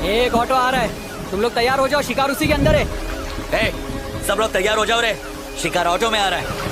एक ऑटो आ रहा है, तुम लोग तैयार हो जाओ, शिकार उसी के अंदर है। ए, सब लोग तैयार हो जाओ रे, शिकार ऑटो में आ रहा है।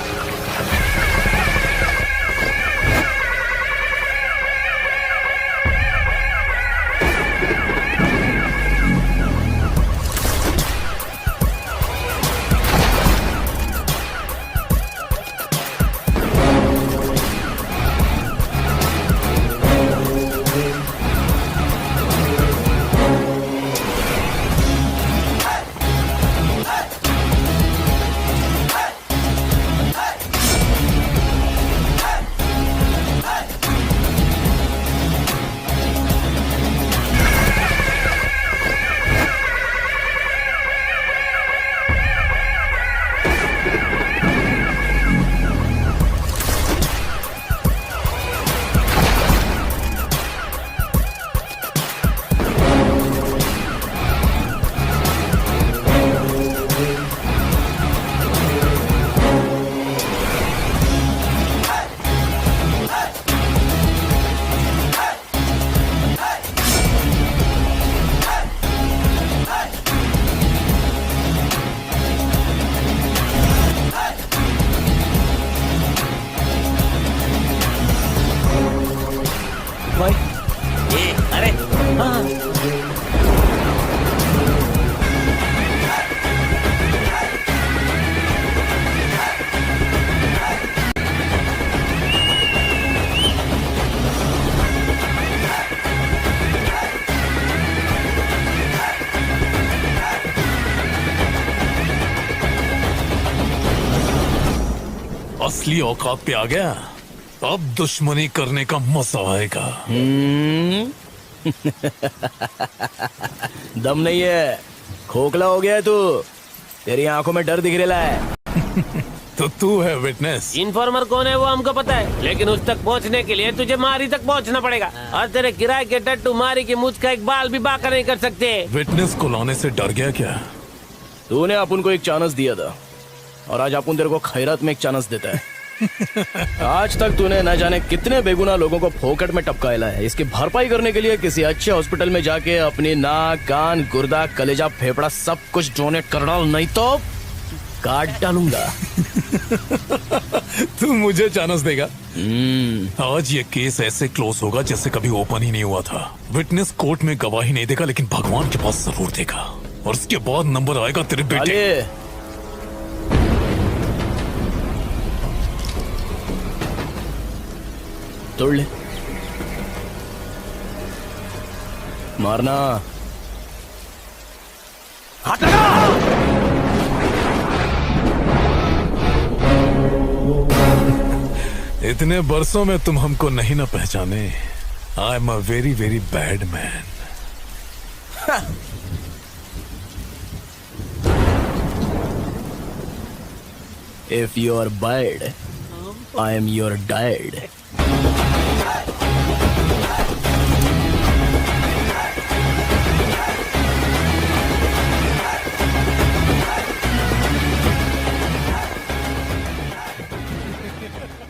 अरे असली औकात पे आ गया, अब दुश्मनी करने का मजा आएगा। दम नहीं है, खोखला हो गया है तू, तेरी आंखों में डर दिख रहा है। तो तू है विटनेस। इन्फॉर्मर कौन है वो हमको पता है, लेकिन उस तक पहुंचने के लिए तुझे मारी तक पहुंचना पड़ेगा, और तेरे किराए के टट्टू मारी की मुझ का एक बाल भी बाका नहीं कर सकते। विटनेस को लाने से डर गया क्या? तूने अपन को एक चांस दिया था, और आज अपन तेरे को खैरात में एक चांस देता है। आज तक तूने न जाने कितने बेगुनाह लोगों को फोकट में टपकाया है। इसकी भरपाई करने के लिए किसी अच्छे हॉस्पिटल में जाके अपनी नाक, कान, गुर्दा, कलेजा, फेफड़ा सब कुछ डोनेट कर डाल, नहीं तो काट डालूंगा। तू मुझे चांस देगा? आज ये केस ऐसे क्लोज होगा जैसे कभी ओपन ही नहीं हुआ था। विटनेस कोर्ट में गवाही नहीं देगा, लेकिन भगवान के पास जरूर देगा, और उसके बाद नंबर आएगा तेरे बेटे। तोड़ ले, मारना। इतने बरसों में तुम हमको नहीं ना पहचाने। I am a very very bad man. If you are bad, I am your dad.